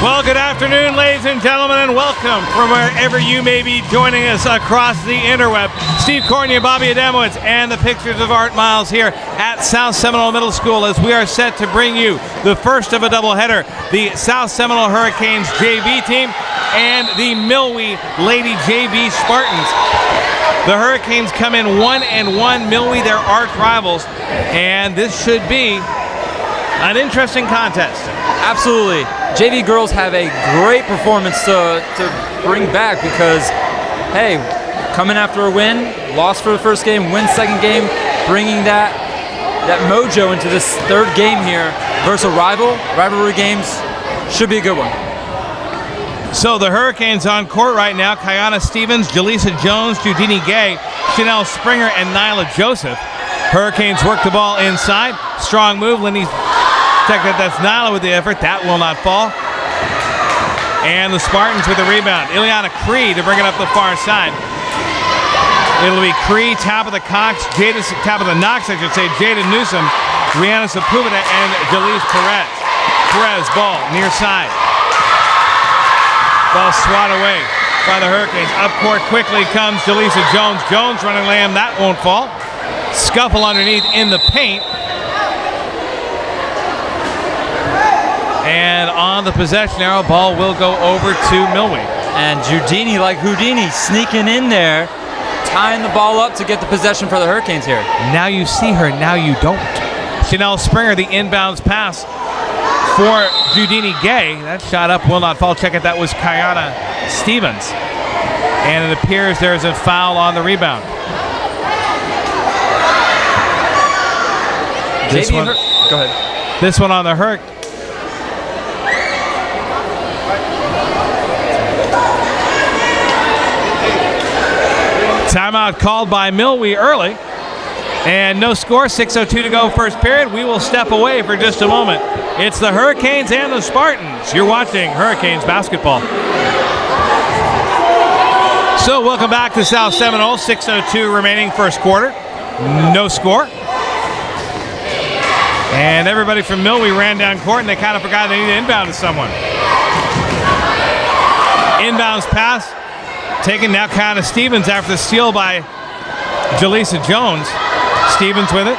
Well, good afternoon, ladies and gentlemen, and welcome from wherever you may be joining us across the interweb. Steve Courtney, Bobby Adamowitz, and the Pictures of Art Miles here at South Seminole Middle School as we are set to bring you the first of a doubleheader, the South Seminole Hurricanes JV team and the Milwee Lady JV Spartans. The Hurricanes come in 1-1, Milwee their arch rivals, and this should be an interesting contest. Absolutely. JV girls have a great performance to bring back because, hey, coming after a win, lost for the first game, win second game, bringing that mojo into this third game here versus a rivalry games should be a good one. So the Hurricanes on court right now, Kiana Stevens, Jaleesa Jones, Judini Gay, Chanel Springer, and Nyla Joseph. Hurricanes work the ball inside. Strong move. Lindy's check that's Nyla with the effort. That will not fall. And the Spartans with the rebound. Ileana Cree to bring it up the far side. It'll be Cree, top of the Knox, Jada Newsom, Rihanna Sepulveda, and Jalise Perez. Perez, ball, near side. Ball swatted away by the Hurricanes. Up court quickly comes Jaleesa Jones. Jones running layup, that won't fall. Scuffle underneath in the paint. And on the possession arrow, ball will go over to Milwee. And Judini, like Houdini, sneaking in there, tying the ball up to get the possession for the Hurricanes here. Now you see her, now you don't. Chanel Springer, the inbounds pass for Judini Gay. That shot up will not fall. Check it, that was Kiana Stevens. And it appears there's a foul on the rebound. Go ahead. This one on the Hurricane. Timeout called by Milwee early, and no score, 6:02 to go first period. We will step away for just a moment. It's the Hurricanes and the Spartans. You're watching Hurricanes basketball. So welcome back to South Seminole, 6:02 remaining first quarter. No score. And everybody from Milwee ran down court, and they kind of forgot they needed to inbound to someone. Inbounds pass. Taken now, Kiana Stevens after the steal by Jaleesa Jones. Stevens with it.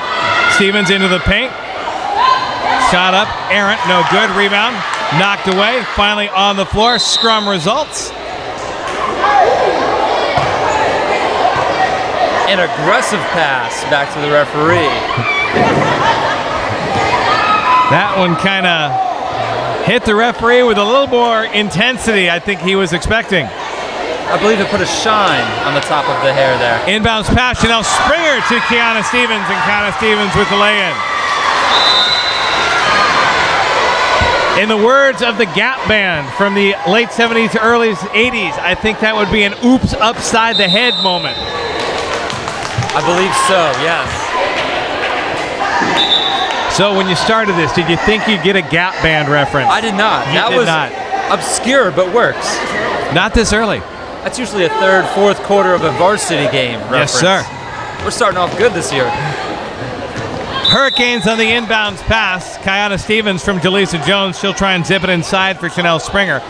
Stevens into the paint. Shot up, errant, no good. Rebound, knocked away. Finally on the floor. Scrum results. An aggressive pass back to the referee. That one kind of hit the referee with a little more intensity I think he was expecting. I believe it put a shine on the top of the hair there. Inbounds pass, Chanel Springer to Kiana Stevens, and Kiana Stevens with the lay-in. In the words of the Gap Band from the late 70s to early 80s, I think that would be an oops upside the head moment. I believe so, yes. So when you started this, did you think you'd get a Gap Band reference? I did not. That was not. Obscure, but works. Not this early. That's usually a third, fourth quarter of a varsity game reference. Yes, sir. We're starting off good this year. Hurricanes on the inbounds pass. Kiana Stevens from Jaleesa Jones. She'll try and zip it inside for Chanel Springer.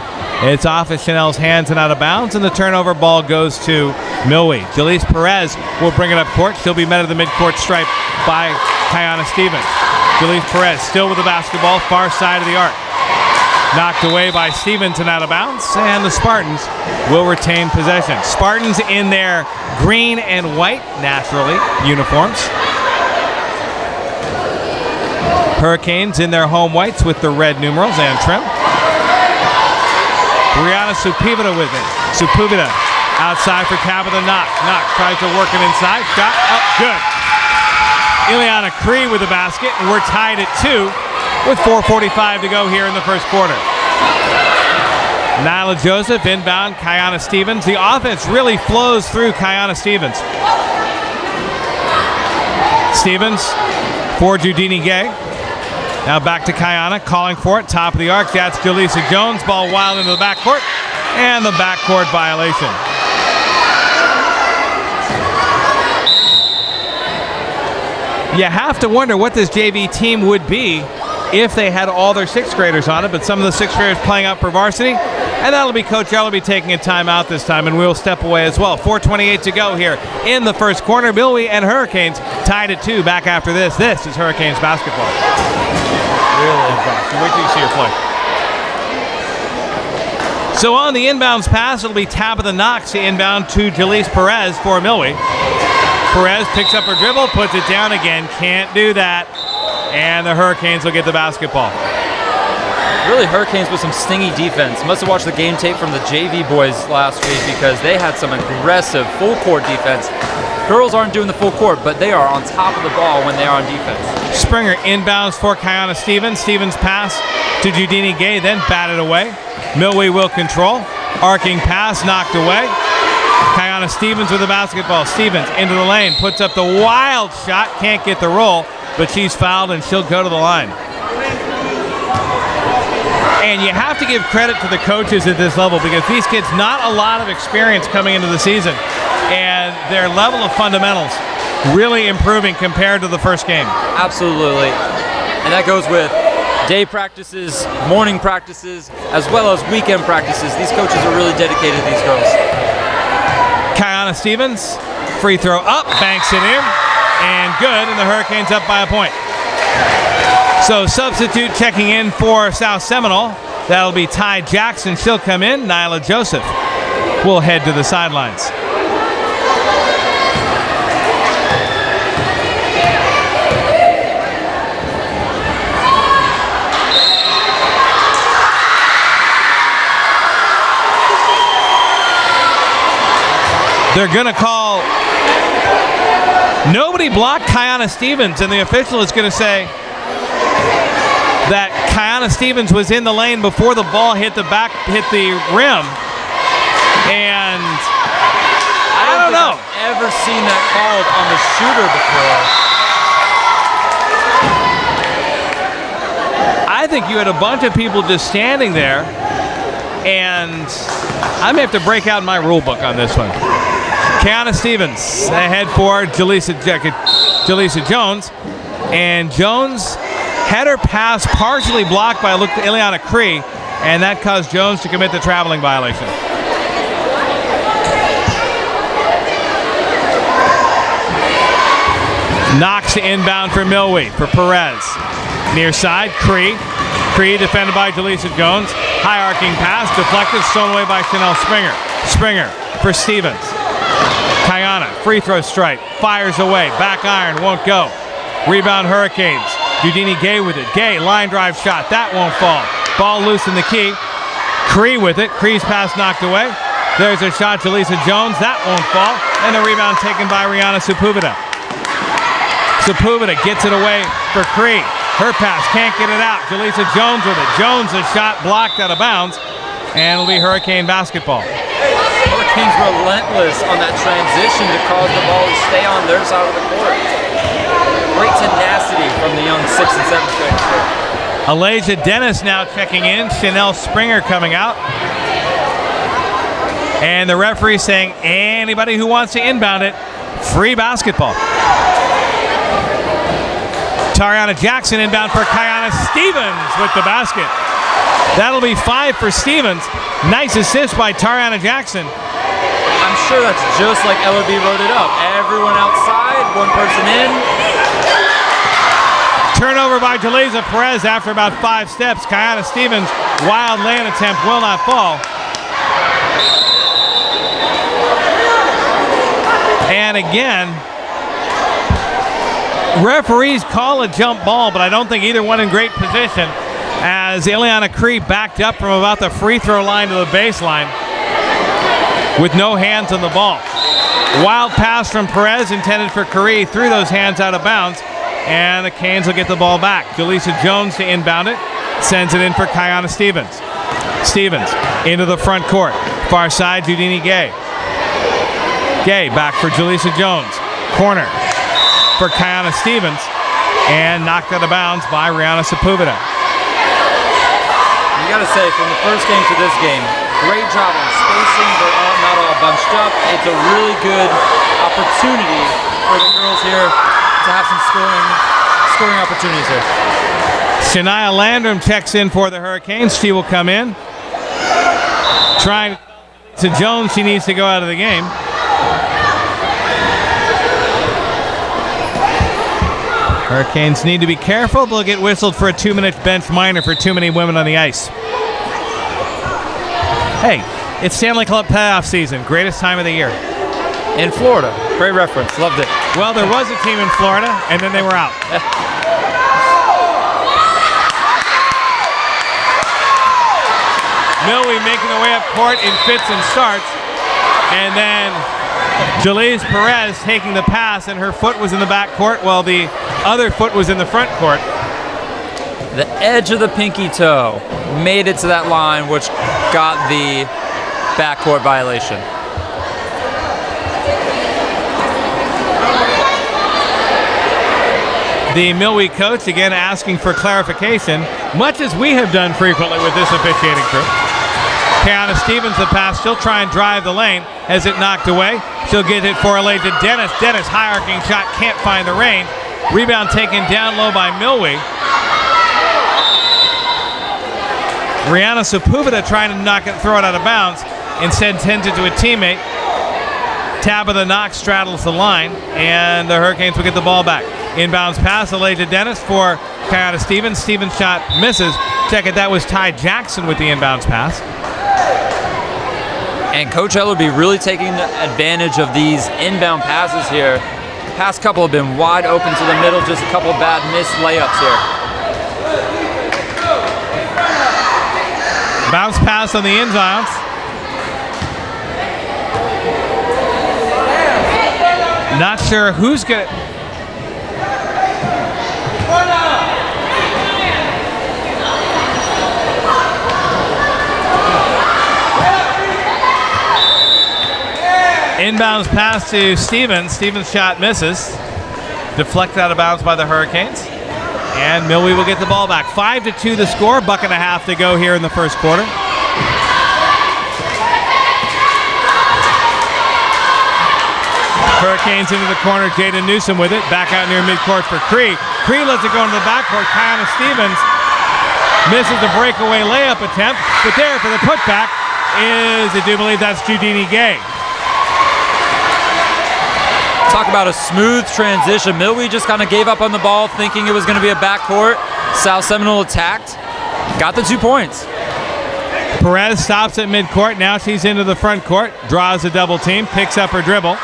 It's off of Chanel's hands and out of bounds, and the turnover ball goes to Milwee. Jalise Perez will bring it up court. She'll be met at the midcourt stripe by Kiana Stevens. Jalise Perez still with the basketball, far side of the arc. Knocked away by Stevens and out of bounds, and the Spartans will retain possession. Spartans in their green and white, naturally, uniforms. Hurricanes in their home whites with the red numerals and trim. Rihanna Sepulveda with it. Sepulveda outside for Tabitha Knox. Knox tries to work it inside. Shot up, good. Ileana Cree with the basket, and we're tied at 2 with 4:45 to go here in the first quarter. Nyla Joseph inbound, Kiana Stevens. The offense really flows through Kiana Stevens. Stevens for Judini Gay. Now back to Kiana, calling for it, top of the arc. That's Jaleesa Jones, ball wild into the backcourt, and the backcourt violation. You have to wonder what this JV team would be if they had all their 6th graders on it, but some of the 6th graders playing up for varsity. And that'll be Coach Ellerby taking a timeout this time, and we'll step away as well. 4:28 to go here in the first quarter. Milwee and Hurricanes tied at 2. Back after this. This is Hurricanes basketball. Really impressive. Wait till you see her play. So on the inbounds pass, it'll be Tabitha Knox to inbound to Jaleese Perez for Milwee. Perez picks up her dribble, puts it down again. Can't do that. And the Hurricanes will get the basketball. Really, Hurricanes with some stingy defense. Must have watched the game tape from the JV boys last week because they had some aggressive full-court defense. Girls aren't doing the full court, but they are on top of the ball when they are on defense. Springer inbounds for Kiana Stevens. Stevens pass to Judini Gay, then batted away. Milwee will control. Arcing pass knocked away. Kiana Stevens with the basketball. Stevens into the lane, puts up the wild shot, can't get the roll, but she's fouled and she'll go to the line. And you have to give credit to the coaches at this level because these kids, not a lot of experience coming into the season, and their level of fundamentals really improving compared to the first game. Absolutely. And that goes with day practices, morning practices, as well as weekend practices. These coaches are really dedicated to these girls. Kiana Stevens, free throw up, banks it in, and good, and the Hurricanes up by a point. So substitute checking in for South Seminole. That'll be Ty Jackson. She'll come in. Nyla Joseph will head to the sidelines. They're going to call nobody blocked Kiana Stevens, and the official is going to say that Kiana Stevens was in the lane before the ball hit the rim. And I don't know. I've ever seen that called on the shooter before. I think you had a bunch of people just standing there, and I may have to break out my rule book on this one. Kiana Stevens ahead for Jaleesa Jones, and Jones had her pass partially blocked by Ileana Cree, and that caused Jones to commit the traveling violation. Knox to inbound for Milwee for Perez. Near side, Cree. Cree defended by Jaleesa Jones. High arcing pass, deflected, stolen away by Chanel Springer. Springer for Stevens. Kiana, free throw strike, fires away, back iron, won't go. Rebound Hurricanes. Judini Gay with it. Gay, line drive shot. That won't fall. Ball loose in the key. Cree with it. Cree's pass knocked away. There's a shot. Jaleesa Jones. That won't fall. And the rebound taken by Rihanna Sepúlveda. Sepúlveda gets it away for Cree. Her pass can't get it out. Jaleesa Jones with it. Jones, a shot blocked out of bounds. And it'll be Hurricane basketball. Hurricanes relentless on that transition to cause the ball to stay on their side of the court. Great tenacity from the young 6th and 7th graders. Alasia Dennis now checking in. Chanel Springer coming out. And the referee saying anybody who wants to inbound it, free basketball. Tariana Jackson inbound for Kiana Stevens with the basket. That'll be 5 for Stevens. Nice assist by Tariana Jackson. I'm sure that's just like LRB wrote it up. Everyone outside, one person in. Turnover by Jaleesa Perez after about 5 steps. Kiana Stevens, wild land attempt, will not fall. And again, referees call a jump ball, but I don't think either one in great position as Ileana Cree backed up from about the free throw line to the baseline with no hands on the ball. Wild pass from Perez intended for Cree, threw those hands out of bounds. And the Canes will get the ball back. Jaleesa Jones to inbound it. Sends it in for Kiana Stevens. Stevens into the front court. Far side, Judini Gay. Gay back for Jaleesa Jones. Corner for Kiana Stevens. And knocked out of bounds by Rihanna Sepúlveda. You got to say, from the first game to this game, great job on spacing. They're not all bunched up. It's a really good opportunity for the girls here to have some scoring opportunities here. Shania Landrum checks in for the Hurricanes. She will come in. Trying to Jones, she needs to go out of the game. Hurricanes need to be careful. They'll get whistled for a 2-minute bench minor for too many women on the ice. Hey, it's Stanley Cup playoff season. Greatest time of the year. In Florida. Great reference. Loved it. Well, there was a team in Florida, and then they were out. Milwee making their way up court in fits and starts. And then Jalise Perez taking the pass, and her foot was in the back court while the other foot was in the front court. The edge of the pinky toe made it to that line, which got the backcourt violation. The Milwee coach again asking for clarification, much as we have done frequently with this officiating crew. Kiana Stevens, the pass, she'll try and drive the lane. Has it knocked away? She'll get it for Elijah Dennis. Dennis, high arcing shot, can't find the range. Rebound taken down low by Milwee. Rihanna Sepúlveda trying to throw it out of bounds. Instead sends it to a teammate. Tabitha Knox straddles the line, and the Hurricanes will get the ball back. Inbounds pass, Elijah Dennis for Kiana Stevens. Stevens' shot misses. Check it, that was Ty Jackson with the inbounds pass. And Coach Ellerby really taking advantage of these inbound passes here. The past couple have been wide open to the middle, just a couple bad missed layups here. Bounce pass on the inbounds. Not sure who's going to... Inbounds pass to Stevens. Stevens' shot misses. Deflected out of bounds by the Hurricanes. And Milwee will get the ball back. 5-2 the score. Buck and a half to go here in the first quarter. Hurricanes into the corner. Jaden Newsom with it. Back out near midcourt for Cree. Cree lets it go into the backcourt. Kiana Stevens misses the breakaway layup attempt. But there for the putback is, I do believe that's Judini Gay. Talk about a smooth transition. Milwee just kind of gave up on the ball, thinking it was going to be a backcourt. South Seminole attacked. Got the 2 points. Perez stops at midcourt. Now she's into the front court. Draws a double team. Picks up her dribble.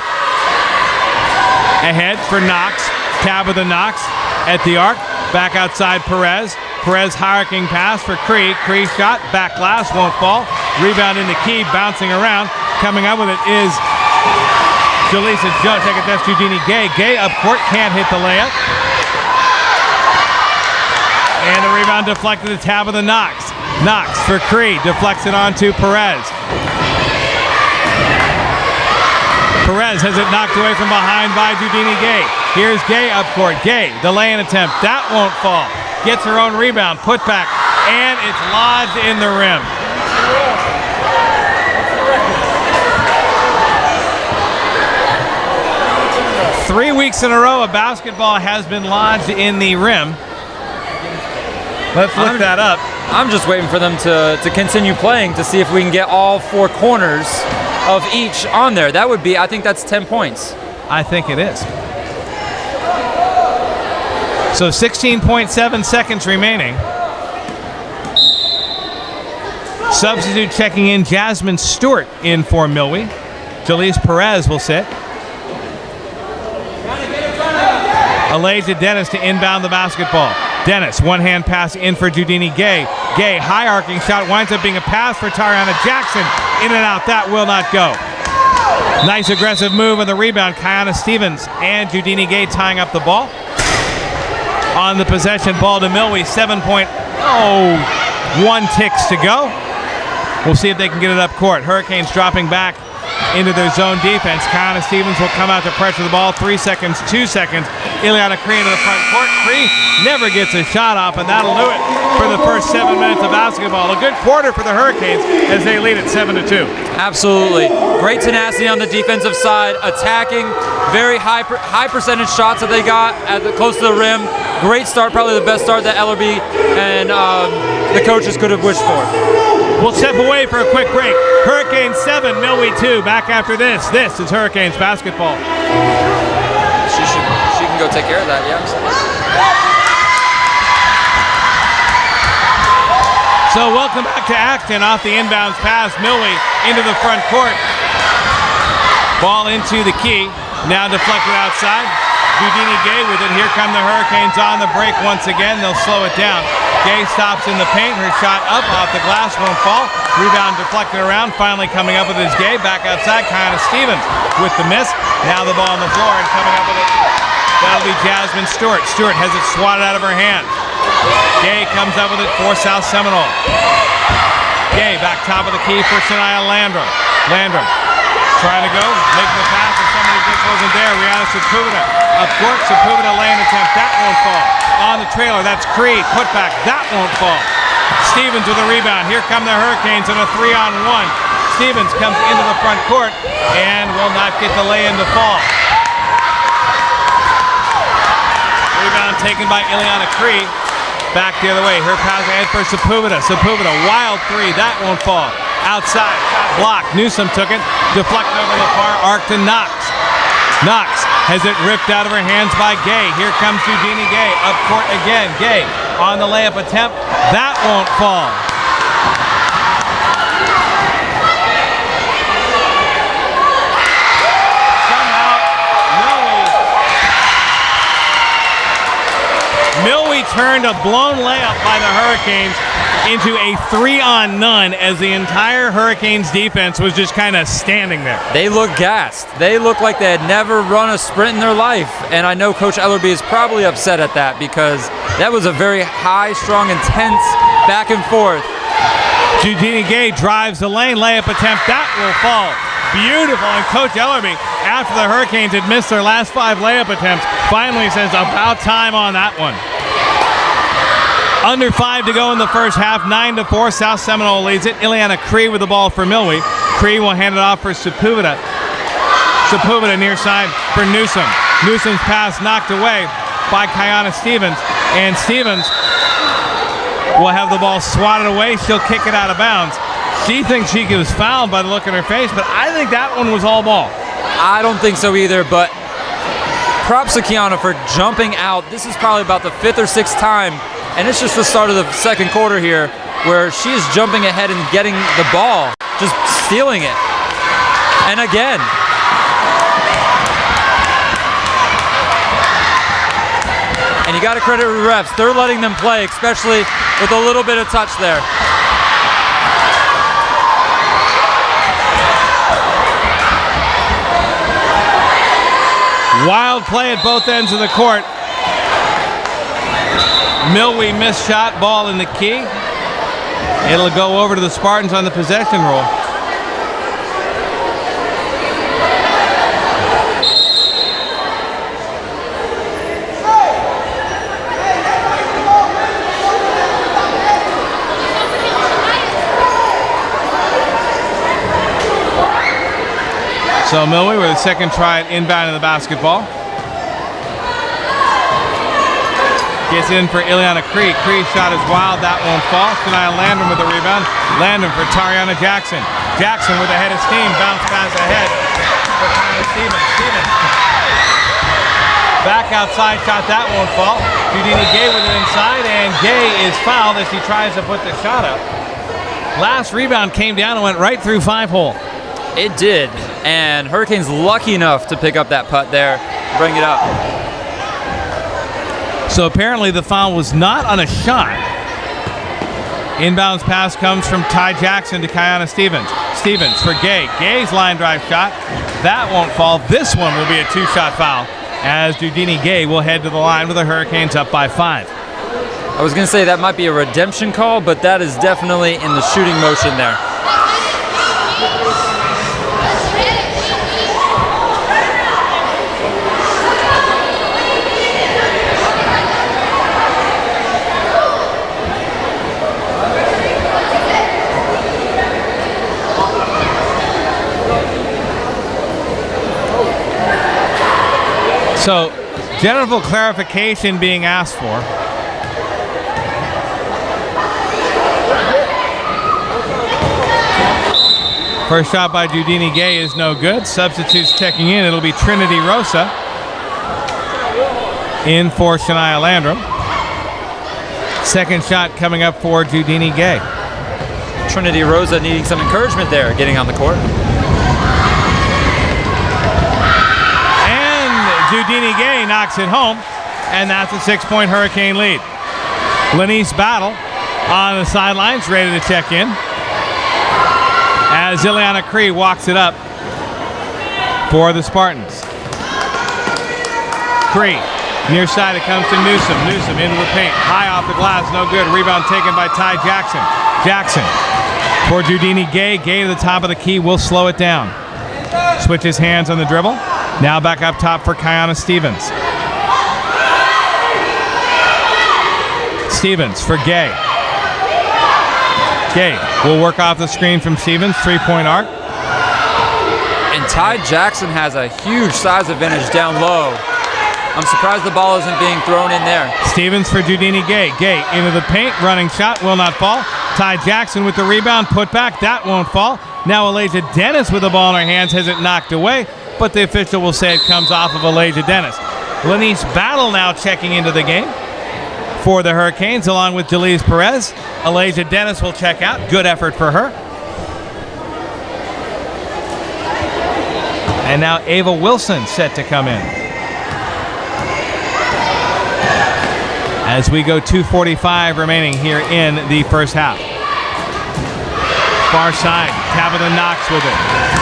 Ahead for Knox. Tabitha Knox at the arc. Back outside Perez. Perez high-arcing pass for Cree. Cree shot. Back glass. Won't fall. Rebound in the key. Bouncing around. Coming up with it is Jalisa Jones. Check it. That's Judini Gay. Gay up court. Can't hit the layup. And the rebound deflected to Tabitha Knox. Knox for Cree. Deflects it on to Perez. Perez has it knocked away from behind by Judini Gay. Here's Gay up court. Gay, the lay-in attempt. That won't fall. Gets her own rebound. Put back. And it's lodged in the rim. Three weeks in a row, a basketball has been lodged in the rim. Let's look that up. I'm just waiting for them to continue playing to see if we can get all 4 corners of each on there. That would be, I think that's 10 points. I think it is. So 16.7 seconds remaining. Substitute checking in, Jasmine Stewart in for Milwee. Jalise Perez will sit. Elijah Dennis to inbound the basketball. Dennis, one-hand pass in for Judini Gay. Gay, high-arcing shot, winds up being a pass for Tariana Jackson. In and out, that will not go. Nice aggressive move on the rebound. Kiana Stevens and Judini Gay tying up the ball. On the possession, ball to Milwee. 7.01 ticks to go. We'll see if they can get it up court. Hurricanes dropping back into their zone defense. Kiana Stevens will come out to pressure the ball. 3 seconds, 2 seconds. Ileana Cree into the front court. Cree never gets a shot off, and that'll do it for the first 7 minutes of basketball. A good quarter for the Hurricanes as they lead at 7-2. Absolutely. Great tenacity on the defensive side, attacking, very high percentage shots that they got at close to the rim. great start, probably the best start that Ellerbe and the coaches could have wished for. We'll step away for a quick break. Hurricanes 7, Milwee 2. Back after this. This is Hurricanes basketball. She can go take care of that, yeah. So welcome back to action off the inbounds pass. Milwee into the front court. Ball into the key. Now deflected outside. Houdini Gay with it. Here come the Hurricanes on the break once again. They'll slow it down. Gay stops in the paint. Her shot up off the glass won't fall. Rebound deflected around. Finally coming up with his Gay. Back outside. Kiana Stevens with the miss. Now the ball on the floor and coming up with it. That'll be Jasmine Stewart. Stewart has it swatted out of her hand. Gay comes up with it for South Seminole. Gay back top of the key for Shania Landrum. Landrum trying to go, making the pass, and somebody just wasn't there. Rihanna Sepulveda up court. Sepulveda lane attempt. That won't fall. On the trailer, that's Creed. Put back. That won't fall. Stevens with a rebound. Here come the Hurricanes in a 3-on-1. Stevens comes into the front court and will not get the lay-in to fall. Rebound taken by Ileana Cree. Back the other way. Her pass ahead for Sepulveda. Sepulveda, wild three. That won't fall. Outside. Shot blocked. Newsom took it. Deflected over the far arc to Knox. Knox has it ripped out of her hands by Gay. Here comes Houdini Gay. Up court again. Gay on the layup attempt. That won't fall. Milwee turned a blown layup by the Hurricanes into a 3-on-none as the entire Hurricanes defense was just kind of standing there. They look gassed. They look like they had never run a sprint in their life. And I know Coach Ellerbe is probably upset at that because that was a very high, strong, intense back and forth. Houdini Gay drives the lane, layup attempt, that will fall. Beautiful, and Coach Ellerbe, after the Hurricanes had missed their last 5 layup attempts, finally says about time on that one. Under 5 to go in the first half, 9-4, South Seminole leads it. Ileana Cree with the ball for Milwee. Cree will hand it off for Sepulveda. Sepulveda near side for Newsom. Newsom's pass knocked away by Kiana Stevens, and Stevens will have the ball swatted away. She'll kick it out of bounds. She thinks she was fouled by the look in her face, but I think that one was all ball. I don't think so either, but props to Kiana for jumping out. This is probably about the 5th or 6th time, and it's just the start of the second quarter here where she is jumping ahead and getting the ball, just stealing it. And again. And you got to credit the refs. They're letting them play, especially with a little bit of touch there. Wild play at both ends of the court. Milwee missed shot, ball in the key. It'll go over to the Spartans on the possession roll. So Milwee with a second try at inbound in the basketball. Gets in for Ileana Cree. Cree's shot is wild. That won't fall. Shania Landrum with the rebound. Landrum for Tariana Jackson. Jackson with a head of steam. Bounce pass ahead for Kyla Stevens. Stevens. Back outside shot. That won't fall. Houdini Gay with it inside. And Gay is fouled as he tries to put the shot up. Last rebound came down and went right through 5-hole. It did, and Hurricanes lucky enough to pick up that putt there, bring it up. So apparently the foul was not on a shot. Inbounds pass comes from Ty Jackson to Kiana Stevens. Stevens for Gay. Gay's line drive shot. That won't fall. This one will be a 2-shot foul as Houdini Gay will head to the line with the Hurricanes up by 5. I was going to say that might be a redemption call, but that is definitely in the shooting motion there. So Genital clarification being asked for. First shot by Judini Gay is no good. Substitutes checking in. It'll be Trinity Rosa in for Shania Landrum. Second shot coming up for Judini Gay. Trinity Rosa needing some encouragement there, getting on the court. And Judini Gay knocks it home, and that's a 6-point Hurricane lead. Lanice Battle on the sidelines, ready to check in, as Ileana Cree walks it up for the Spartans. Cree, near side, it comes to Newsom. Newsom into the paint, high off the glass, no good. Rebound taken by Ty Jackson. Jackson for Judini Gay. Gay to the top of the key, will slow it down. Switches hands on the dribble. Now back up top for Kiana Stevens. Stevens for Gay. Gay will work off the screen from Stevens, 3-point arc. And Ty Jackson has a huge size advantage down low. I'm surprised the ball isn't being thrown in there. Stevens for Judini Gay. Gay into the paint, running shot, will not fall. Ty Jackson with the rebound, put back, that won't fall. Now Alasia Dennis with the ball in her hands, has it knocked away, but the official will say it comes off of Alasia Dennis. Lanice Battle now checking into the game for the Hurricanes, along with Jalise Perez. Alasia Dennis will check out. Good effort for her. And now Ava Wilson set to come in. As we go 2:45 remaining here in the first half. Far side, Tabitha Knox with it.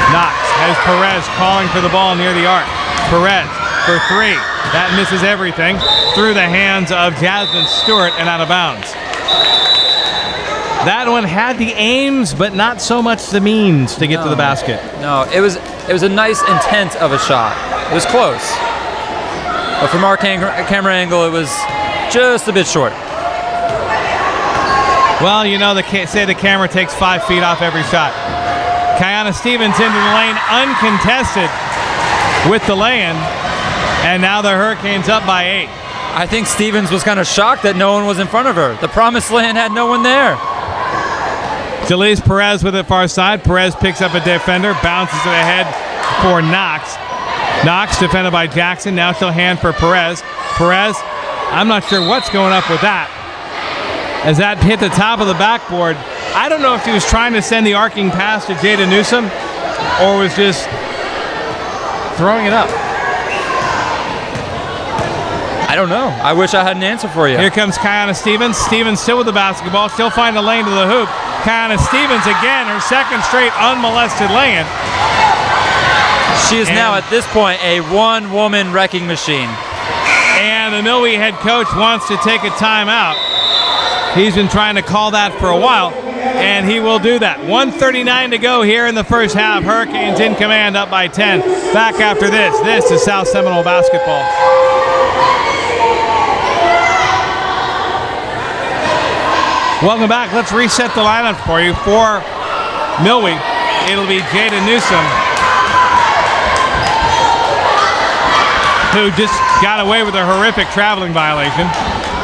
Knox has Perez calling for the ball near the arc. Perez for three. That misses everything. Through the hands of Jasmine Stewart and out of bounds. That one had the aims, but not so much the means to get to the basket. No, it was a nice intent of a shot. It was close. But from our camera angle, it was just a bit short. Well, you know, say the camera takes 5 feet off every shot. Kiana Stevens into the lane, uncontested with the lay-in, and now the Hurricanes up by 8. I think Stevens was kind of shocked that no one was in front of her. The promised land had no one there. Jalise Perez with it far side. Perez picks up a defender, bounces it ahead for Knox. Knox defended by Jackson. Now she'll hand for Perez. Perez, I'm not sure what's going up with that. As that hit the top of the backboard, I don't know if she was trying to send the arcing pass to Jada Newsom or was just throwing it up. I don't know. I wish I had an answer for you. Here comes Kiana Stevens. Stevens still with the basketball. She'll find a lane to the hoop. Kiana Stevens again, her second straight unmolested lay-in. She is now at this point a one-woman wrecking machine. And the Milwee head coach wants to take a timeout. He's been trying to call that for a while, and he will do that. 1:39 to go here in the first half. Hurricanes in command, up by 10. Back after this. This is South Seminole basketball. Welcome back. Let's reset the lineup for you. For Milwee, it'll be Jada Newsom, who just got away with a horrific traveling violation.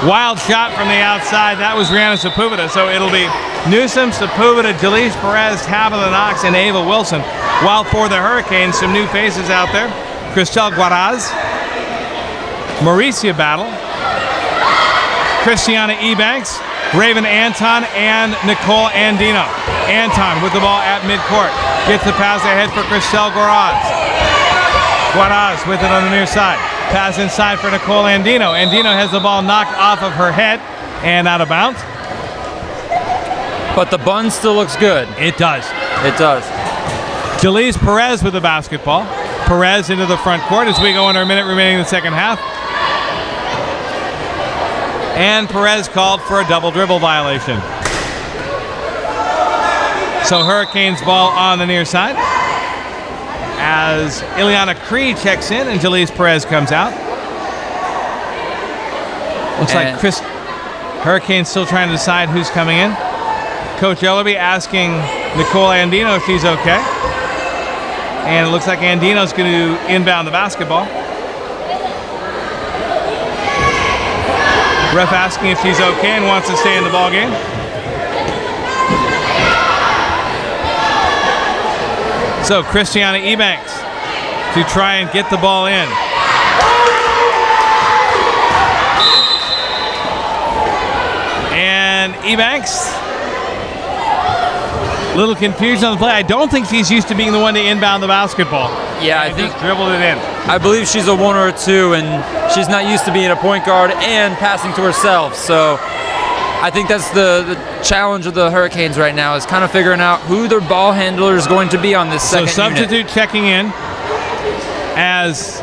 Wild shot from the outside. That was Rihanna Sepúlveda. So it'll be Newsom, Sepúlveda, Jalise Perez, Tabitha Knox, and Ava Wilson. While for the Hurricanes, some new faces out there. Cristel Guaraz, Mauricia Battle, Christiana Ebanks, Raven Anton, and Nicole Andino. Anton with the ball at midcourt. Gets the pass ahead for Cristel Guaraz. Guaraz with it on the near side. Pass inside for Nicole Andino. Andino has the ball knocked off of her head and out of bounds. But the bun still looks good. It does. It does. Jalise Perez with the basketball. Perez into the front court as we go under a minute remaining in the second half. And Perez called for a double dribble violation. So Hurricanes ball on the near side. As Ileana Cree checks in and Jalise Perez comes out. Looks like Hurricanes still trying to decide who's coming in. Coach Ellerby asking Nicole Andino if she's okay. And it looks like Andino's going to inbound the basketball. Ref asking if she's okay and wants to stay in the ball game. So Christiana Ebanks to try and get the ball in. And Ebanks, little confusion on the play. I don't think she's used to being the one to inbound the basketball. Yeah, I think just dribbled it in. I believe she's a 1 or a 2, and she's not used to being a point guard and passing to herself. So I think that's the challenge of the Hurricanes right now, is kind of figuring out who their ball handler is going to be on this second So substitute unit. checking in as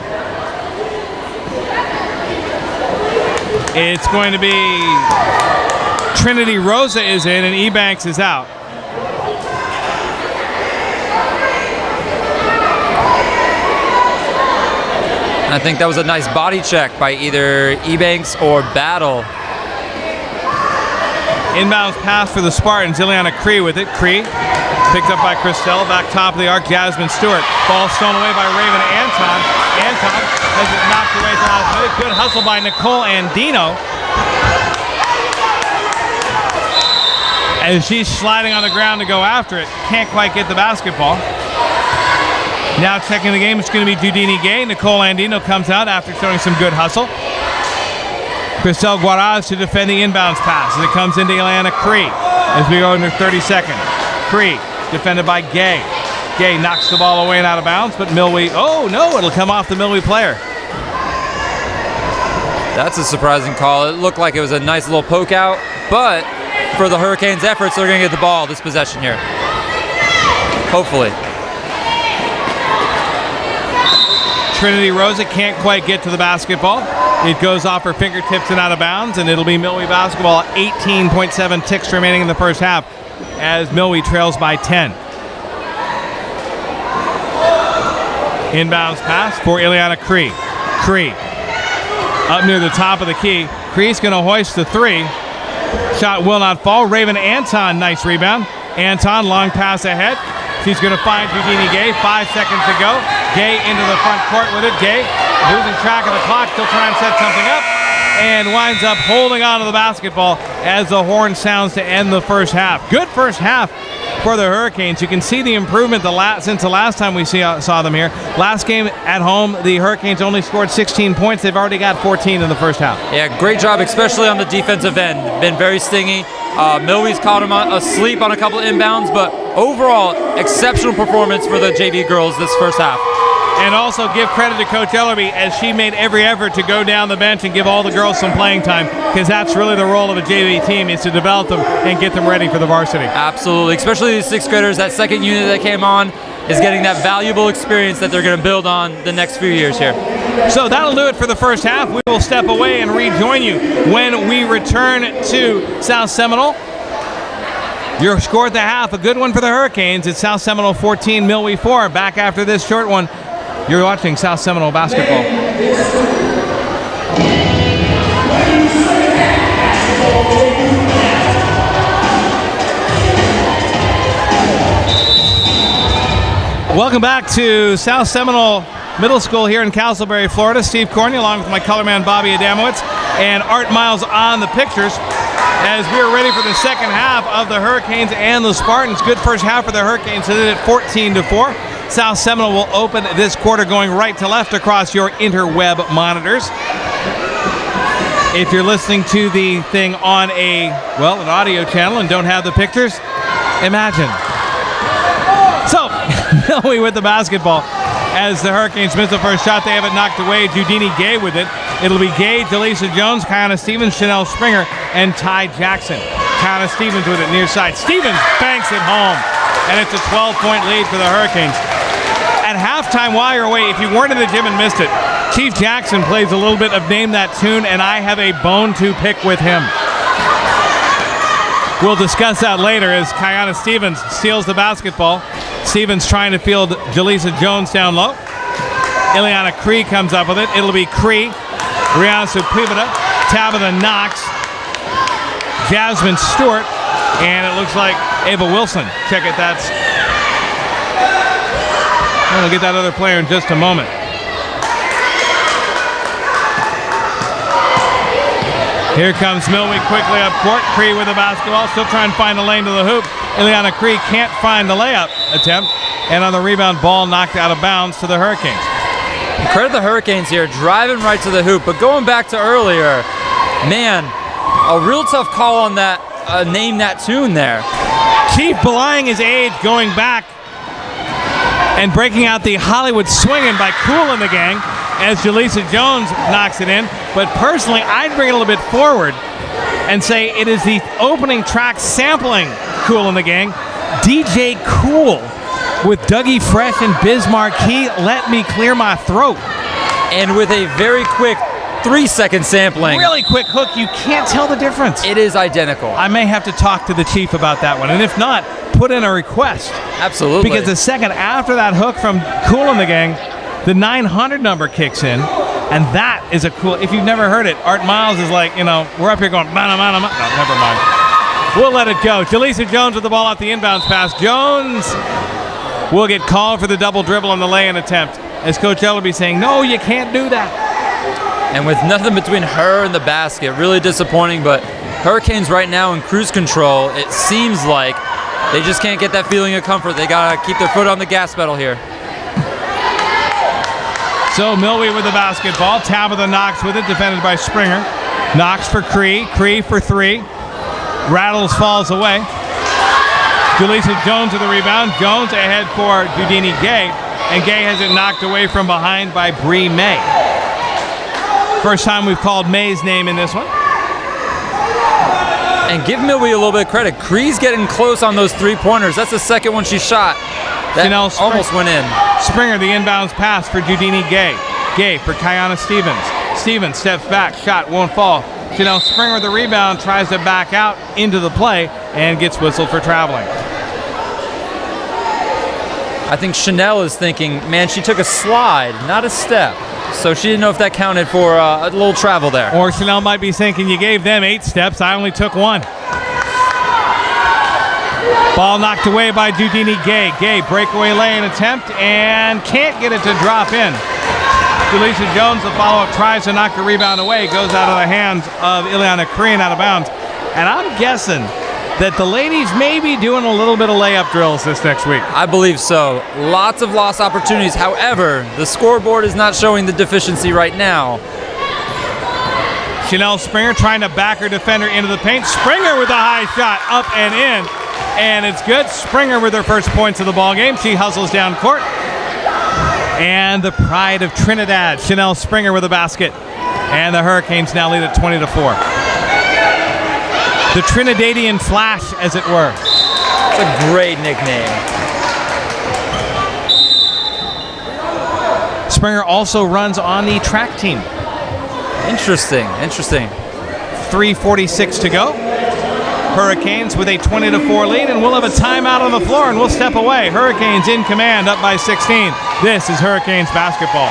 it's going to be Trinity Rosa is in and Ebanks is out. I think that was a nice body check by either Ebanks or Battle. Inbounds pass for the Spartans. Ileana Cree with it. Cree picked up by Christelle. Back top of the arc, Jasmine Stewart. Ball stolen away by Raven Anton. Anton has it knocked away at the last minute. Good hustle by Nicole Andino. As she's sliding on the ground to go after it. Can't quite get the basketball. Now checking the game, it's going to be Judini Gay. Nicole Andino comes out after showing some good hustle. Christelle Guaraz to defend the inbounds pass as it comes into Ileana Cree as we go into 32nd. Cree defended by Gay. Gay knocks the ball away and out of bounds, but Milwee, oh no, it'll come off the Milwee player. That's a surprising call. It looked like it was a nice little poke out, but for the Hurricanes' efforts, they're going to get the ball this possession here. Hopefully. Trinity Rosa can't quite get to the basketball. It goes off her fingertips and out of bounds, and it'll be Milwee basketball. 18.7 ticks remaining in the first half as Milwee trails by 10. Inbounds pass for Ileana Cree. Cree up near the top of the key. Cree's going to hoist the three. Shot will not fall. Raven Anton, nice rebound. Anton, long pass ahead. She's going to find Eugenie Gay. 5 seconds to go. Gay into the front court with it. Gay losing track of the clock, still trying to set something up, and winds up holding on to the basketball as the horn sounds to end the first half. Good first half for the Hurricanes. You can see the improvement since the last time we saw them here. Last game at home, the Hurricanes only scored 16 points. They've already got 14 in the first half. Yeah, great job, especially on the defensive end. Been very stingy. Milwee's caught them asleep on a couple of inbounds, but overall, exceptional performance for the JV girls this first half. And also give credit to Coach Ellerby as she made every effort to go down the bench and give all the girls some playing time, because that's really the role of a JV team, is to develop them and get them ready for the varsity. Absolutely, especially these sixth graders. That second unit that came on is getting that valuable experience that they're going to build on the next few years here. So that'll do it for the first half. We will step away and rejoin you when we return to South Seminole. Your score at the half, a good one for the Hurricanes. It's South Seminole 14, Milwee 4. Back after this short one. You're watching South Seminole basketball. Welcome back to South Seminole Middle School here in Castleberry, Florida. Steve Corney along with my colorman Bobby Adamowitz and Art Miles on the pictures as we are ready for the second half of the Hurricanes and the Spartans. Good first half for the Hurricanes, so at 14-4. South Seminole will open this quarter going right to left across your interweb monitors. If you're listening to the thing on an audio channel and don't have the pictures, imagine. So, Milwee with the basketball as the Hurricanes miss the first shot. They have it knocked away. Judini Gay with it. It'll be Gay, Delisa Jones, Kiana Stevens, Chanel Springer, and Ty Jackson. Kiana Stevens with it near side. Stevens banks it home, and it's a 12-point lead for the Hurricanes. At halftime, while you're away, if you weren't in the gym and missed it, Chief Jackson plays a little bit of Name That Tune, and I have a bone to pick with him. We'll discuss that later as Kiana Stevens steals the basketball. Stevens trying to field Jaleesa Jones down low. Ileana Cree comes up with it. It'll be Cree, Rihanna Supivita, Tabitha Knox, Jasmine Stewart, and it looks like Ava Wilson. Check it, that's... We'll get that other player in just a moment. Here comes Milwee quickly up court. Cree with the basketball, still trying to find a lane to the hoop. Ileana Cree can't find the layup attempt, and on the rebound, ball knocked out of bounds to the Hurricanes. Credit the Hurricanes here, driving right to the hoop. But going back to earlier, man, a real tough call on that, name that tune there. Keith belying his age, going back and breaking out the Hollywood swinging by Cool in the Gang as Jaleesa Jones knocks it in. But personally, I'd bring it a little bit forward and say it is the opening track sampling Cool in the Gang. DJ Cool with Dougie Fresh and Biz Marquee, Let Me Clear My Throat. And with a very quick 3-second sampling. Really quick hook, you can't tell the difference. It is identical. I may have to talk to the chief about that one, and if not, put in a request. Absolutely. Because the second after that hook from Cool in the Gang, the 900 number kicks in, and that is a cool, if you've never heard it, Art Miles is like, we're up here going, no, never mind. We'll let it go. Jaleesa Jones with the ball off the inbounds pass. Jones will get called for the double dribble on the lay-in attempt, as Coach Ellerby saying, no, you can't do that. And with nothing between her and the basket, really disappointing, but Hurricanes right now in cruise control, it seems like they just can't get that feeling of comfort. They got to keep their foot on the gas pedal here. So Milwee with the basketball. Tabitha Knox with it, defended by Springer. Knox for Cree. Cree for three. Rattles, falls away. Jaleesa Jones with the rebound. Jones ahead for Judini Gay. And Gay has it knocked away from behind by Bree May. First time we've called May's name in this one. And give Milwee a little bit of credit. Cree's getting close on those three-pointers. That's the second one she shot. That almost went in. Springer, the inbounds pass for Judini Gay. Gay for Kiana Stevens. Stevens steps back, shot won't fall. Chanel Springer with the rebound, tries to back out into the play and gets whistled for traveling. I think Chanel is thinking, man, she took a slide, not a step. So she didn't know if that counted for a little travel there. Or Chanel might be thinking, you gave them 8 steps, I only took 1. Ball knocked away by Judini Gay. Gay, breakaway lane attempt, and can't get it to drop in. Jaleesa Jones, the follow-up, tries to knock the rebound away, goes out of the hands of Ileana Cree and out of bounds. And I'm guessing that the ladies may be doing a little bit of layup drills this next week. I believe so. Lots of lost opportunities. However, the scoreboard is not showing the deficiency right now. Chanel Springer trying to back her defender into the paint. Springer with a high shot, up and in. And it's good. Springer with her first points of the ball game. She hustles down court. And the pride of Trinidad, Chanel Springer with a basket. And the Hurricanes now lead at 20-4. The Trinidadian Flash, as it were. It's a great nickname. Springer also runs on the track team. Interesting. 3:46 to go. Hurricanes with a 20-4 lead, and we'll have a timeout on the floor, and we'll step away. Hurricanes in command, up by 16. This is Hurricanes basketball.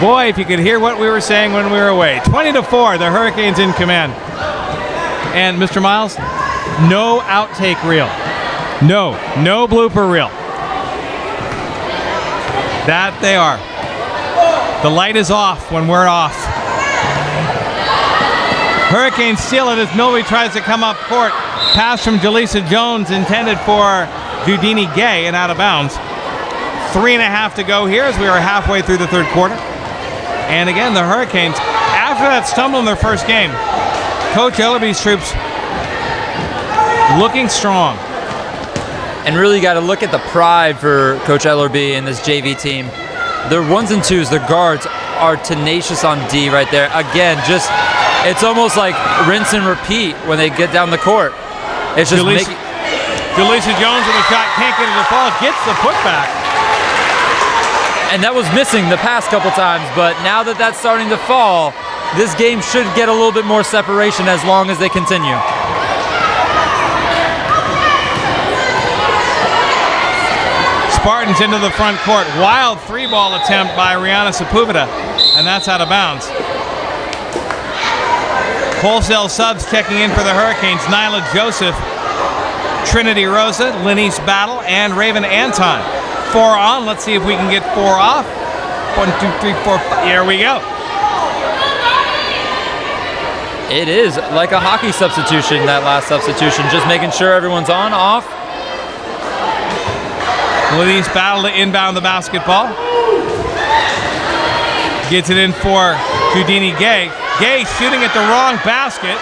Boy, if you could hear what we were saying when we were away. 20-4, the Hurricanes in command. And Mr. Miles, no outtake reel. No blooper reel. That they are. The light is off when we're off. Hurricanes steal it as Milwee tries to come up court. Pass from Jaleesa Jones intended for Judini Gay and out of bounds. 3.5 to go here as we are halfway through the third quarter. And again, the Hurricanes, after that stumble in their first game, Coach Ellerby's troops looking strong. And really got to look at the pride for Coach Ellerby and this JV team. Their ones and twos, their guards are tenacious on D right there. Again, it's almost like rinse and repeat when they get down the court. It's just Jaleesa Jones with a shot, can't get it to fall, gets the putback. And that was missing the past couple times, but now that that's starting to fall, this game should get a little bit more separation as long as they continue. Spartans into the front court. Wild 3-ball attempt by Rihanna Sepúlveda, and that's out of bounds. Wholesale subs checking in for the Hurricanes. Nyla Joseph Trinity Rosa, Lenice Battle, and Raven Anton. 4 on. Let's see if we can get 4 off. 1, 2, 3, 4, 5. Here we go. It is like a hockey substitution, that last substitution. Just making sure everyone's on, off. Lenice Battle to inbound the basketball. Gets it in for Houdini Gay. Gay shooting at the wrong basket.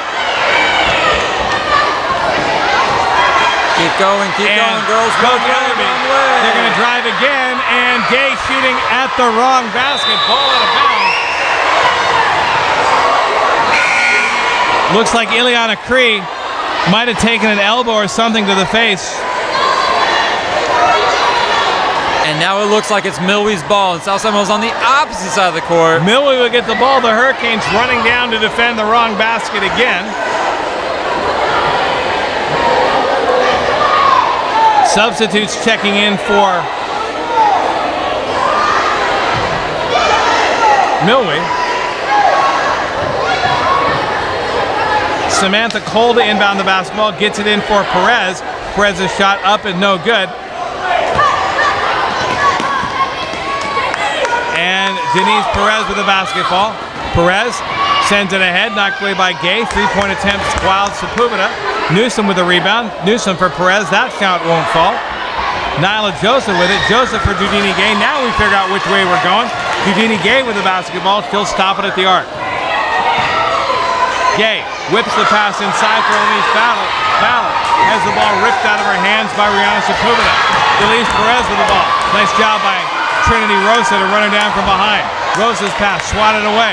Keep going, girls. Go Derby. They're going to drive again, and Gay shooting at the wrong basket. Ball out of bounds. Looks like Ileana Cree might have taken an elbow or something to the face. And now it looks like it's Milwee's ball, and South Seminole's on the opposite side of the court. Milwee will get the ball. The Hurricanes running down to defend the wrong basket again. Substitutes checking in for Milwee. Samantha Cole to inbound the basketball, gets it in for Perez. Perez's shot up and no good. And Denise Perez with the basketball. Perez sends it ahead, knocked away by Gay. 3-point attempts, wild Sepúlveda. Newsom with the rebound. Newsom for Perez. That shot won't fall. Nyla Joseph with it. Joseph for Houdini Gay. Now we figure out which way we're going. Houdini Gay with the basketball. She'll stop it at the arc. Gay whips the pass inside for Elise Battle. Battle has the ball ripped out of her hands by Rihanna Sepúlveda. Elise Perez with the ball. Nice job by Trinity Rosa to run her down from behind. Rosa's pass swatted away.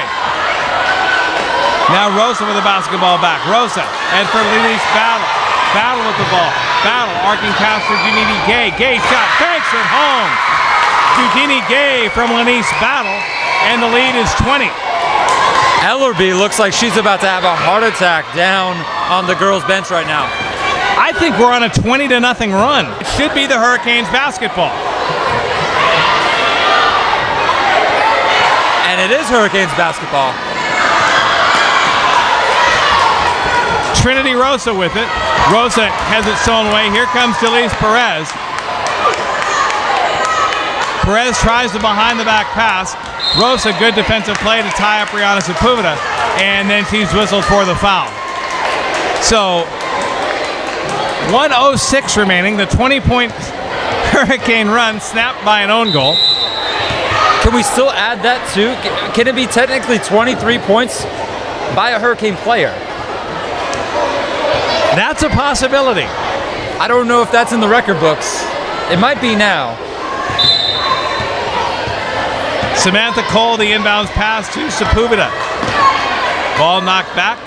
Now Rosa with the basketball back. Rosa, and for Lenice Battle. Battle with the ball. Battle, arcing pass for Houdini Gay. Gay shot, banks it home. Houdini Gay from Lenice Battle, and the lead is 20. Ellerby looks like she's about to have a heart attack down on the girls' bench right now. I think we're on a 20-0 run. It should be the Hurricanes basketball. And it is Hurricanes basketball. Trinity Rosa with it. Rosa has it stolen away. Here comes Delise Perez. Perez tries the behind-the-back pass. Rosa, good defensive play to tie up Rihanna Sepúlveda, and then she's whistled for the foul. So, 1:06 remaining. The 20-point Hurricane run snapped by an own goal. Can we still add that too? Can it be technically 23 points by a Hurricane player? That's a possibility. I don't know if that's in the record books. It might be now. Samantha Cole, the inbounds pass to Sepúlveda. Ball knocked back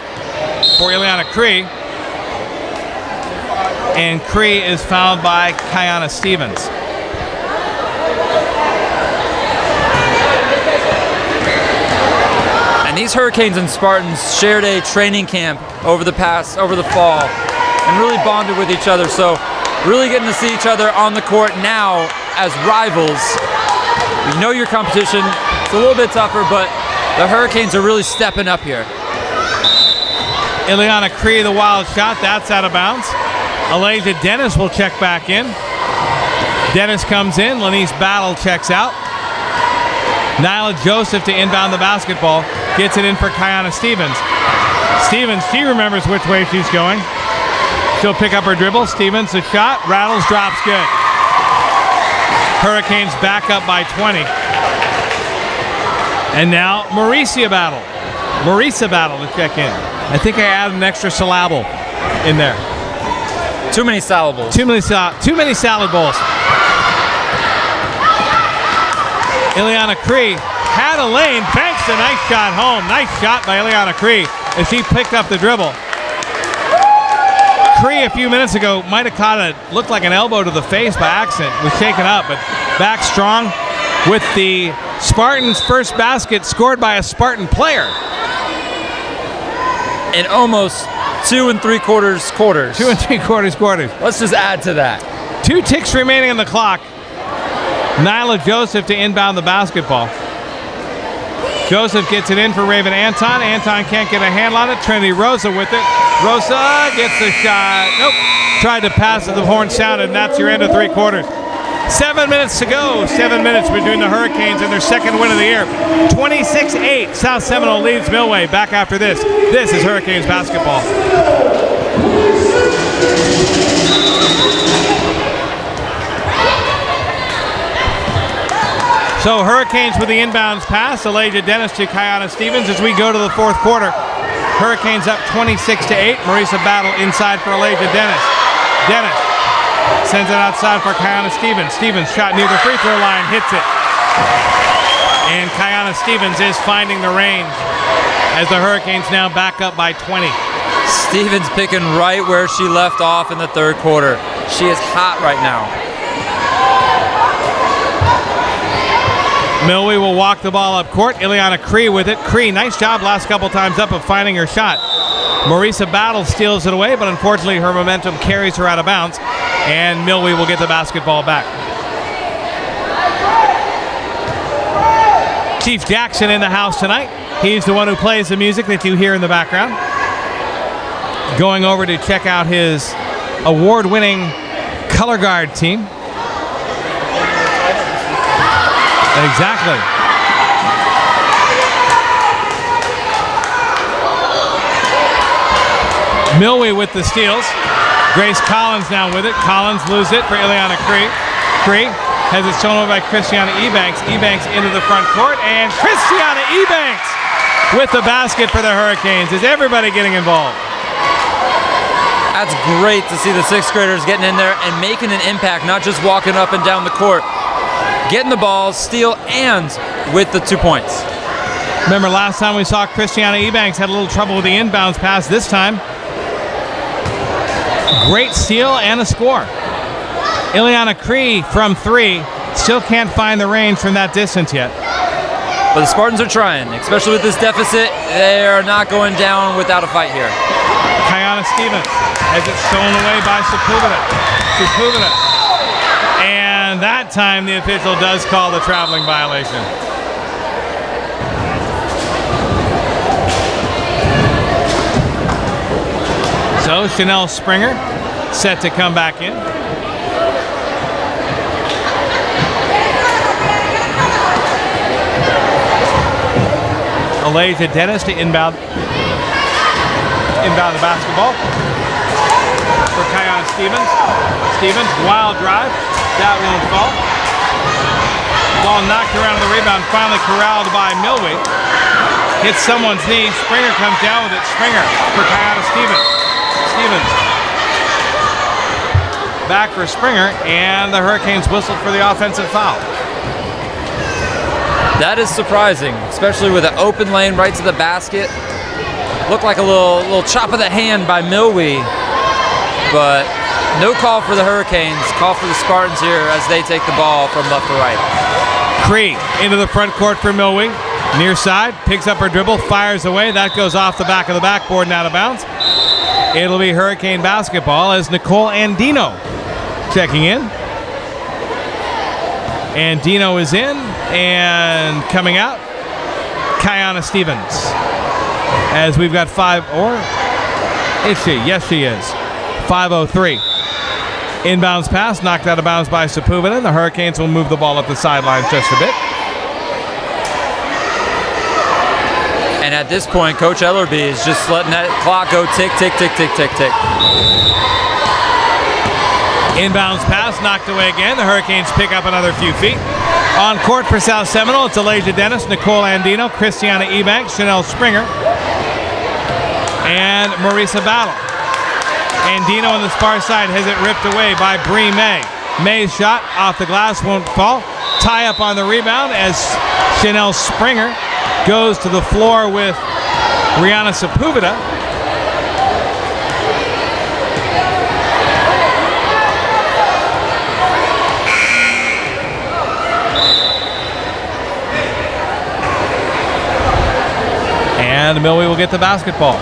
for Ileana Cree. And Cree is fouled by Kiana Stevens. And these Hurricanes and Spartans shared a training camp over the fall, and really bonded with each other. So really getting to see each other on the court now as rivals. You know your competition. It's a little bit tougher, but the Hurricanes are really stepping up here. Ileana Cree, the wild shot. That's out of bounds. Alasia Dennis will check back in. Dennis comes in. Lenice Battle checks out. Nyla Joseph to inbound the basketball. Gets it in for Kiana Stevens. Stevens, she remembers which way she's going. She'll pick up her dribble. Stevens, the shot. Rattles, drops, good. Hurricanes back up by 20. And now Marisa Battle to check in. I think I added an extra syllable in there. Too many syllables. Too many salad bowls. Ileana Cree had a lane, banks a nice shot home. Nice shot by Ileana Cree as she picked up the dribble. Cree a few minutes ago might have caught it, looked like an elbow to the face by accident, was shaken up, but back strong with the Spartans' first basket scored by a Spartan player. In almost 2 3/4 quarters. 2 3/4 quarters. Let's just add to that. 2 ticks remaining on the clock. Nyla Joseph to inbound the basketball. Joseph gets it in for Raven Anton. Anton can't get a handle on it. Trinity Rosa with it. Rosa gets the shot. Nope. Tried to pass it. The horn sounded, and that's your end of 3 quarters. 7 minutes to go. 7 minutes between the Hurricanes and their second win of the year. 26-8. South Seminole leads Milwee. Back after this. This is Hurricanes basketball. So Hurricanes with the inbounds pass. Elijah Dennis to Kiana Stevens as we go to the fourth quarter. Hurricanes up 26-8. Marisa Battle inside for Elijah Dennis. Dennis sends it outside for Kiana Stevens. Stevens shot near the free throw line, hits it. And Kiana Stevens is finding the range as the Hurricanes now back up by 20. Stevens picking right where she left off in the third quarter. She is hot right now. Milwee will walk the ball up court. Ileana Cree with it. Cree, nice job last couple times up of finding her shot. Marisa Battle steals it away, but unfortunately her momentum carries her out of bounds, and Milwee will get the basketball back. Chief Jackson in the house tonight. He's the one who plays the music that you hear in the background. Going over to check out his award-winning color guard team. Exactly. Milwee with the steals. Grace Collins now with it. Collins loses it for Ileana Cree. Cree has it shown over by Christiana Ebanks. Ebanks into the front court, and Christiana Ebanks with the basket for the Hurricanes. Is everybody getting involved? That's great to see the sixth graders getting in there and making an impact, not just walking up and down the court. Getting the ball, steal, and with the 2 points. Remember last time we saw Christiana Ebanks had a little trouble with the inbounds pass. This time, great steal and a score. Ileana Cree from 3, still can't find the range from that distance yet. But the Spartans are trying, especially with this deficit. They are not going down without a fight here. Kiana Stevens has it stolen away by Sepúlveda. And that time the official does call the traveling violation. So Chanel Springer set to come back in. Elijah Dennis to inbound the basketball for Kiana Stevens. Stevens, wild drive. That won't fall. Ball knocked around the rebound, finally corralled by Milwee. Hits someone's knee. Springer comes down with it. Springer for Kiana Stevens. Stevens back for Springer, and the Hurricanes whistled for the offensive foul. That is surprising, especially with an open lane right to the basket. Looked like a little chop of the hand by Milwee, but no call for the Hurricanes, call for the Spartans here as they take the ball from left to right. Cree into the front court for Milwee. Near side, picks up her dribble, fires away. That goes off the back of the backboard and out of bounds. It'll be Hurricane basketball as Nicole Andino checking in. Andino is in, and coming out, Kiana Stevens. As we've got is she? Yes, she is. 5:03. Inbounds pass, knocked out of bounds by Sepúlveda. The Hurricanes will move the ball up the sidelines just a bit. And at this point, Coach Ellerby is just letting that clock go tick, tick, tick, tick, tick, tick. Inbounds pass, knocked away again. The Hurricanes pick up another few feet. On court for South Seminole, it's Elijah Dennis, Nicole Andino, Christiana Ebanks, Chanel Springer, and Marisa Battle. Andino on the far side has it ripped away by Bree May. May's shot off the glass won't fall. Tie up on the rebound as Chanel Springer goes to the floor with Rihanna Sepúlveda. And Milwee will get the basketball.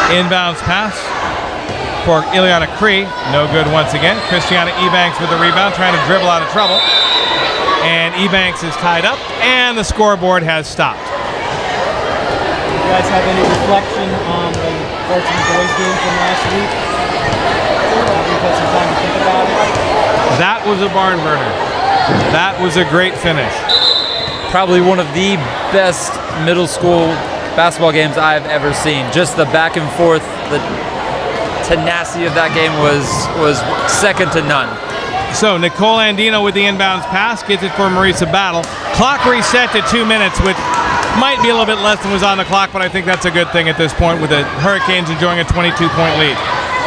Inbounds pass for Ileana Cree. No good once again. Christiana Ebanks with the rebound, trying to dribble out of trouble. and Ebanks is tied up, and the scoreboard has stopped. You guys have any reflection on the varsity boys game from last week? We've had some time to think about it. That was a barn burner. That was a great finish. Probably one of the best middle school basketball games I've ever seen. Just the back and forth, the tenacity of that game was second to none. So Nicole Andino with the inbounds pass, gets it for Marisa Battle. Clock reset to 2 minutes, which might be a little bit less than was on the clock, but I think that's a good thing at this point with the Hurricanes enjoying a 22-point lead.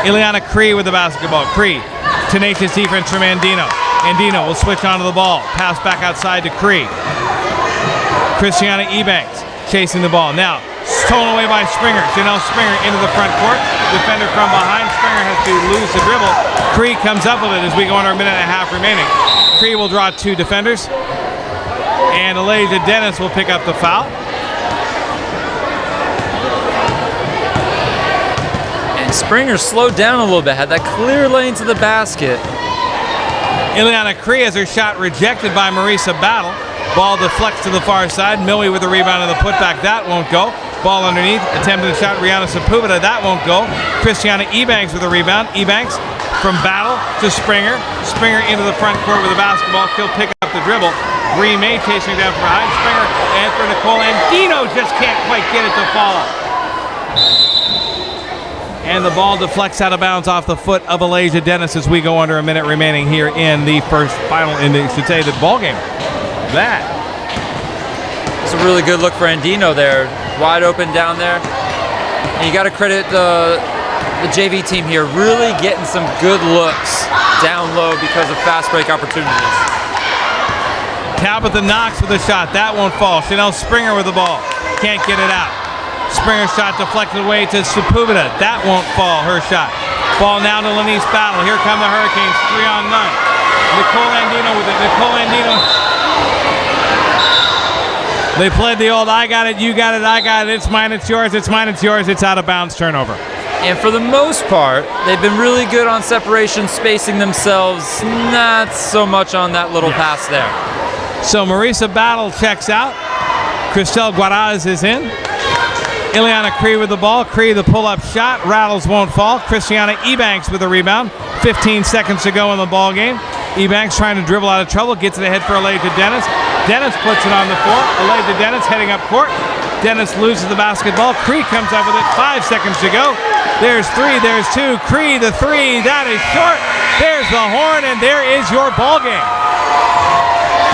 Ileana Cree with the basketball. Cree, tenacious defense from Andino. Andino will switch onto the ball. Pass back outside to Cree. Christiana Ebanks chasing the ball. Now, stolen away by Springer. Janelle Springer into the front court. Defender from behind. Springer has to lose the dribble. Cree comes up with it as we go under a minute and a half remaining. Cree will draw 2 defenders. And Elijah Dennis will pick up the foul. And Springer slowed down a little bit, had that clear lane to the basket. Ileana Cree has her shot rejected by Marisa Battle. Ball deflects to the far side. Milwee with the rebound and the putback. That won't go. Ball underneath. Attempted a shot. Rihanna Sepúlveda. That won't go. Christiana Ebanks with the rebound. Ebanks from Battle to Springer. Springer into the front court with the basketball. She'll pick up the dribble. Bree May chasing down from behind. Springer and for Nicole Andino just can't quite get it to fall. And the ball deflects out of bounds off the foot of Elijah Dennis as we go under a minute remaining here in the the ball game. That. It's a really good look for Andino there. Wide open down there. And you got to credit the JV team here, really getting some good looks down low because of fast break opportunities. Tabitha Knox with a shot. That won't fall. Chanel Springer with the ball. Can't get it out. Springer shot deflected away to Sepúlveda. That won't fall. Her shot. Ball now to Lanice Battle. Here come the Hurricanes. 3-on-9. Nicole Andino with it. Nicole Andino. They played the old I got it, you got it, I got it, it's mine, it's yours, it's mine, it's yours, it's out of bounds turnover. And for the most part, they've been really good on separation, spacing themselves, not so much on that little pass there. So Marisa Battle checks out. Cristel Guaraz is in. Ileana Cree with the ball. Cree the pull-up shot. Rattles won't fall. Christiana Ebanks with the rebound. 15 seconds to go in the ball game. Ebanks trying to dribble out of trouble. Gets it ahead for Elijah Dennis. Dennis puts it on the floor. Elijah Dennis heading up court. Dennis loses the basketball. Cree comes up with it. 5 seconds to go. There's 3. There's 2. Cree the 3. That is short. There's the horn, and there is your ball game.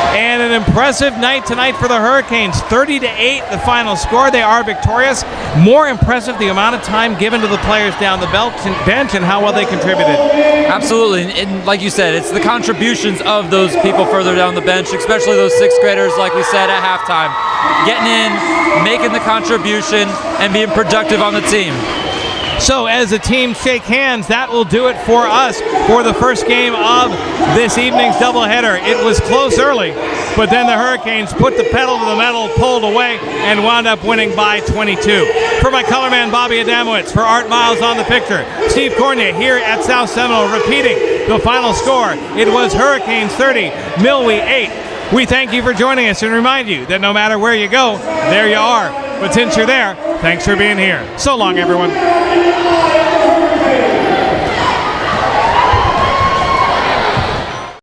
And an impressive night tonight for the Hurricanes. 30-8 the final score. They are victorious. More impressive the amount of time given to the players down the bench and how well they contributed. Absolutely. And like you said, it's the contributions of those people further down the bench, especially those 6th graders, like we said at halftime. Getting in, making the contribution, and being productive on the team. So as the teams shake hands, that will do it for us for the first game of this evening's doubleheader. It was close early, but then the Hurricanes put the pedal to the metal, pulled away, and wound up winning by 22. For my color man, Bobby Adamowitz, for Art Miles on the picture, Steve Cornier here at South Seminole repeating the final score. It was Hurricanes 30, Milwee 8. We thank you for joining us and remind you that no matter where you go, there you are. But since you're there, thanks for being here. So long, everyone.